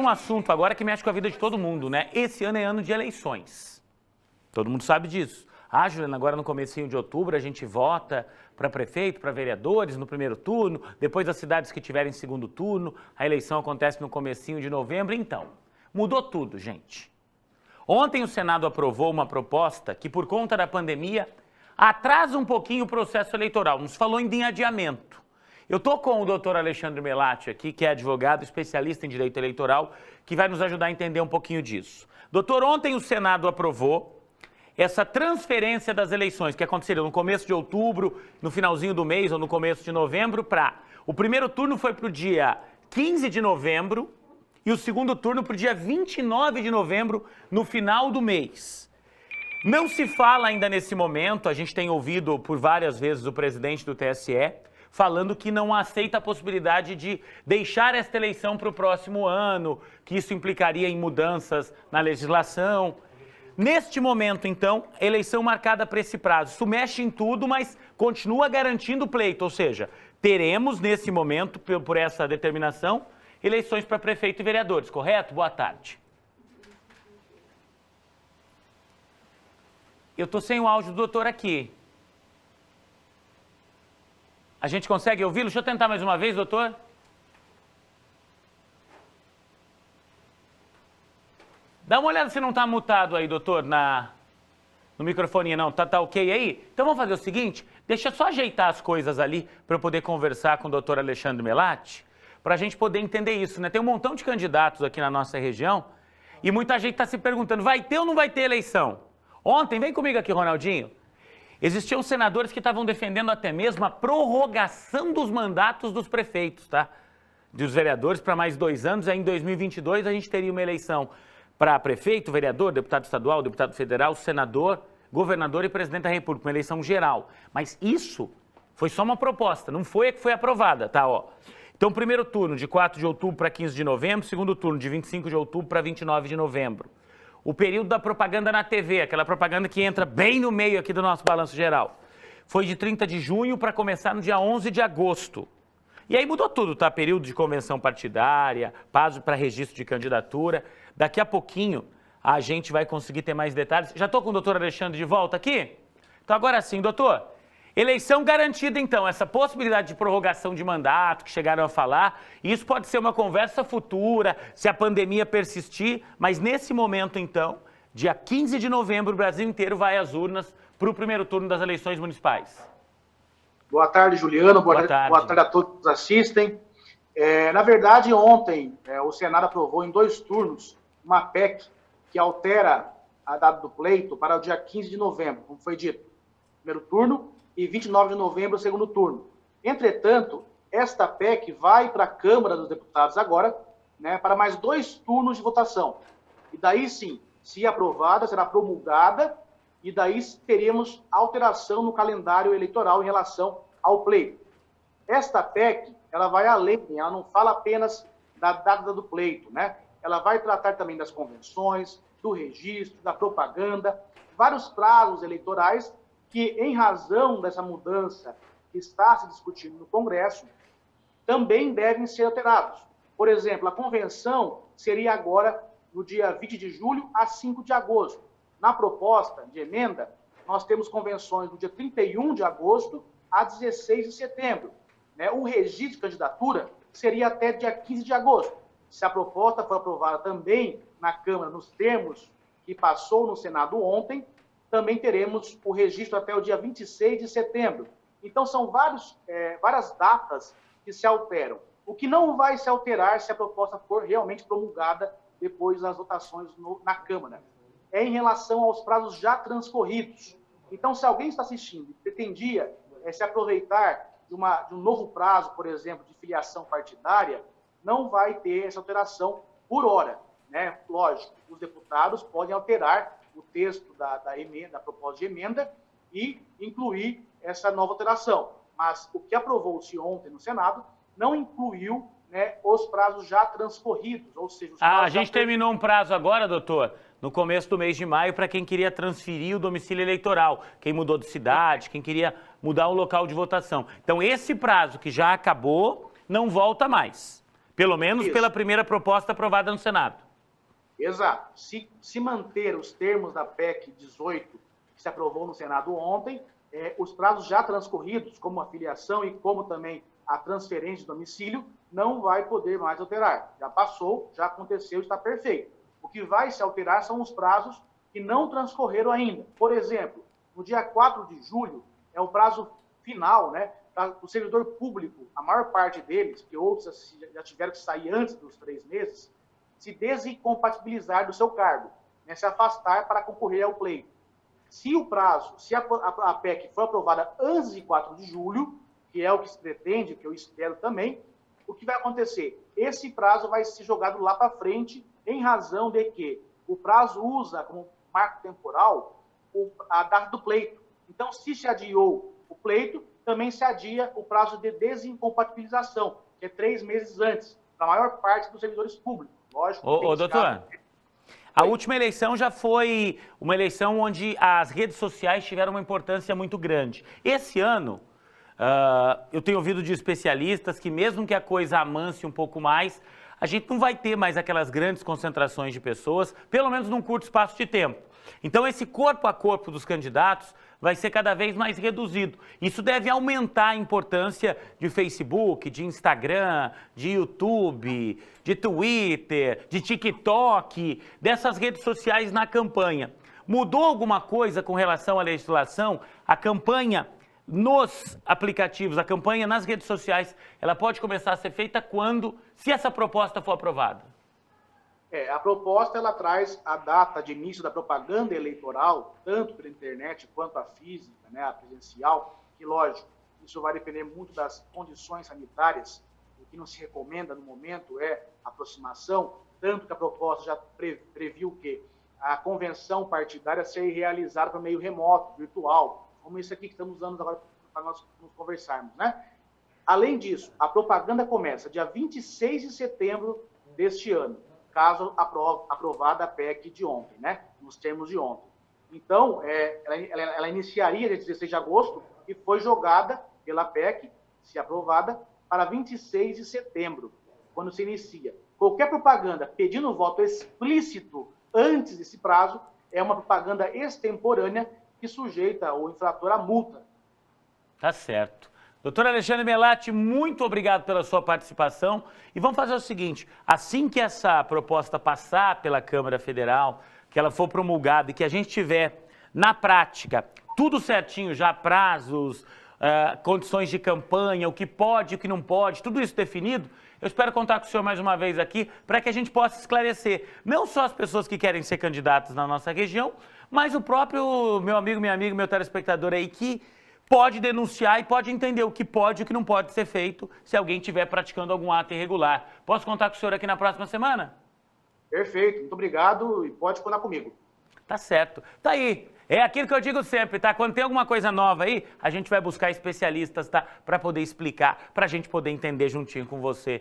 num assunto agora que mexe com a vida de todo mundo, né? Esse ano é ano de eleições. Todo mundo sabe disso. Ah, Juliana, agora no comecinho de outubro a gente vota para prefeito, para vereadores no primeiro turno, depois as cidades que tiverem segundo turno, a eleição acontece no comecinho de novembro. Então, mudou tudo, gente. Ontem o Senado aprovou uma proposta que, por conta da pandemia, atrasa um pouquinho o processo eleitoral. Nos falou em adiamento. Eu estou com o doutor Alexandre Melatti aqui, que é advogado, especialista em direito eleitoral, que vai nos ajudar a entender um pouquinho disso. Doutor, ontem o Senado aprovou essa transferência das eleições, que aconteceria no começo de outubro, no finalzinho do mês ou no começo de novembro, para... O primeiro turno foi para o dia 15 de novembro e o segundo turno para o dia 29 de novembro, no final do mês. Não se fala ainda nesse momento, a gente tem ouvido por várias vezes o presidente do TSE falando que não aceita a possibilidade de deixar esta eleição para o próximo ano, que isso implicaria em mudanças na legislação. Neste momento, então, eleição marcada para esse prazo. Isso mexe em tudo, mas continua garantindo o pleito, ou seja, teremos nesse momento, por essa determinação, eleições para prefeito e vereadores, correto? Boa tarde. Eu estou sem o áudio do doutor aqui. A gente consegue ouvi-lo? Deixa eu tentar mais uma vez, doutor. Dá uma olhada se não está mutado aí, doutor, no microfone, não. Tá ok aí? Então vamos fazer o seguinte, deixa eu só ajeitar as coisas ali para eu poder conversar com o doutor Alexandre Melatti, para a gente poder entender isso, né? Tem um montão de candidatos aqui na nossa região e muita gente está se perguntando, vai ter ou não vai ter eleição? Ontem, vem comigo aqui, Ronaldinho, existiam senadores que estavam defendendo até mesmo a prorrogação dos mandatos dos prefeitos, tá? Dos vereadores para mais 2 anos, aí em 2022 a gente teria uma eleição para prefeito, vereador, deputado estadual, deputado federal, senador, governador e presidente da República, uma eleição geral. Mas isso foi só uma proposta, não foi a que foi aprovada, tá? Ó. Então, primeiro turno de 4 de outubro para 15 de novembro, segundo turno de 25 de outubro para 29 de novembro. O período da propaganda na TV, aquela propaganda que entra bem no meio aqui do nosso balanço geral, foi de 30 de junho para começar no dia 11 de agosto. E aí mudou tudo, tá? Período de convenção partidária, prazo para registro de candidatura. Daqui a pouquinho a gente vai conseguir ter mais detalhes. Já estou com o doutor Alexandre de volta aqui? Então agora sim, doutor. Eleição garantida então, essa possibilidade de prorrogação de mandato que chegaram a falar, isso pode ser uma conversa futura, se a pandemia persistir, mas nesse momento então, dia 15 de novembro, o Brasil inteiro vai às urnas para o primeiro turno das eleições municipais. Boa tarde, Juliano. Boa tarde a todos que nos assistem. Na verdade, ontem, o Senado aprovou em 2 turnos uma PEC que altera a data do pleito para o dia 15 de novembro, como foi dito, primeiro turno, e 29 de novembro, segundo turno. Entretanto, esta PEC vai para a Câmara dos Deputados agora, né, para mais 2 turnos de votação. E daí sim, se aprovada, será promulgada, e daí teremos alteração no calendário eleitoral em relação ao pleito. Esta PEC, ela vai além, ela não fala apenas da data do pleito, né? Ela vai tratar também das convenções, do registro, da propaganda, vários prazos eleitorais que, em razão dessa mudança que está se discutindo no Congresso, também devem ser alterados. Por exemplo, a convenção seria agora no dia 20 de julho a 5 de agosto. Na proposta de emenda, nós temos convenções do dia 31 de agosto a 16 de setembro. Né? O registro de candidatura seria até dia 15 de agosto. Se a proposta for aprovada também na Câmara, nos termos que passou no Senado ontem, também teremos o registro até o dia 26 de setembro. Então, são várias datas que se alteram. O que não vai se alterar se a proposta for realmente promulgada depois das votações na Câmara é em relação aos prazos já transcorridos. Então, se alguém está assistindo e pretendia se aproveitar de um novo prazo, por exemplo, de filiação partidária, não vai ter essa alteração por hora. Né? Lógico, os deputados podem alterar o texto da emenda, da proposta de emenda e incluir essa nova alteração. Mas o que aprovou-se ontem no Senado não incluiu, né, os prazos já transcorridos, ou seja... A gente terminou um prazo agora, doutor, no começo do mês de maio, para quem queria transferir o domicílio eleitoral, quem mudou de cidade, quem queria mudar o local de votação. Então, esse prazo que já acabou, não volta mais. Pelo menos Isso. pela primeira proposta aprovada no Senado. Exato. Se manter os termos da PEC 18, que se aprovou no Senado ontem, os prazos já transcorridos, como a filiação e como também a transferência de domicílio, não vai poder mais alterar. Já passou, já aconteceu, está perfeito. O que vai se alterar são os prazos que não transcorreram ainda. Por exemplo, no dia 4 de julho, é o prazo final, né, para o servidor público, a maior parte deles, que outros já tiveram que sair antes dos 3 meses, se desincompatibilizar do seu cargo, né, se afastar para concorrer ao pleito. Se o prazo, se a PEC for aprovada antes de 4 de julho, que é o que se pretende, que eu espero também, o que vai acontecer? Esse prazo vai ser jogado lá para frente, em razão de que o prazo usa como marco temporal a data do pleito. Então, se se adiou o pleito, também se adia o prazo de desincompatibilização, que é 3 meses antes, para a maior parte dos servidores públicos. Lógico. Doutor, a última eleição já foi uma eleição onde as redes sociais tiveram uma importância muito grande. Esse ano, eu tenho ouvido de especialistas que mesmo que a coisa amance um pouco mais, a gente não vai ter mais aquelas grandes concentrações de pessoas, pelo menos num curto espaço de tempo. Então, esse corpo a corpo dos candidatos vai ser cada vez mais reduzido. Isso deve aumentar a importância de Facebook, de Instagram, de YouTube, de Twitter, de TikTok, dessas redes sociais na campanha. Mudou alguma coisa com relação à legislação? A campanha nos aplicativos, a campanha nas redes sociais, ela pode começar a ser feita quando, se essa proposta for aprovada? A proposta, ela traz a data de início da propaganda eleitoral, tanto pela internet quanto a física, né, a presencial, que, lógico, isso vai depender muito das condições sanitárias. O que não se recomenda no momento é aproximação, tanto que a proposta já previu que a convenção partidária seja realizada por meio remoto, virtual, como isso aqui que estamos usando agora para nós nos conversarmos, né? Além disso, a propaganda começa dia 26 de setembro deste ano, caso aprovada a PEC de ontem, né? Nos termos de ontem. Então, ela iniciaria dia 16 de agosto e foi jogada pela PEC, se aprovada, para 26 de setembro, quando se inicia. Qualquer propaganda pedindo voto explícito antes desse prazo é uma propaganda extemporânea que sujeita o infrator à multa. Tá certo. Doutor Alexandre Melatti, muito obrigado pela sua participação. E vamos fazer o seguinte, assim que essa proposta passar pela Câmara Federal, que ela for promulgada e que a gente tiver, na prática, tudo certinho já, prazos, condições de campanha, o que pode, o que não pode, tudo isso definido, eu espero contar com o senhor mais uma vez aqui para que a gente possa esclarecer não só as pessoas que querem ser candidatos na nossa região, mas o próprio meu amigo, meu telespectador aí que pode denunciar e pode entender o que pode e o que não pode ser feito se alguém estiver praticando algum ato irregular. Posso contar com o senhor aqui na próxima semana? Perfeito, muito obrigado e pode contar comigo. Tá certo. Tá aí. É aquilo que eu digo sempre, tá? Quando tem alguma coisa nova aí, a gente vai buscar especialistas, tá? Para poder explicar, para a gente poder entender juntinho com você.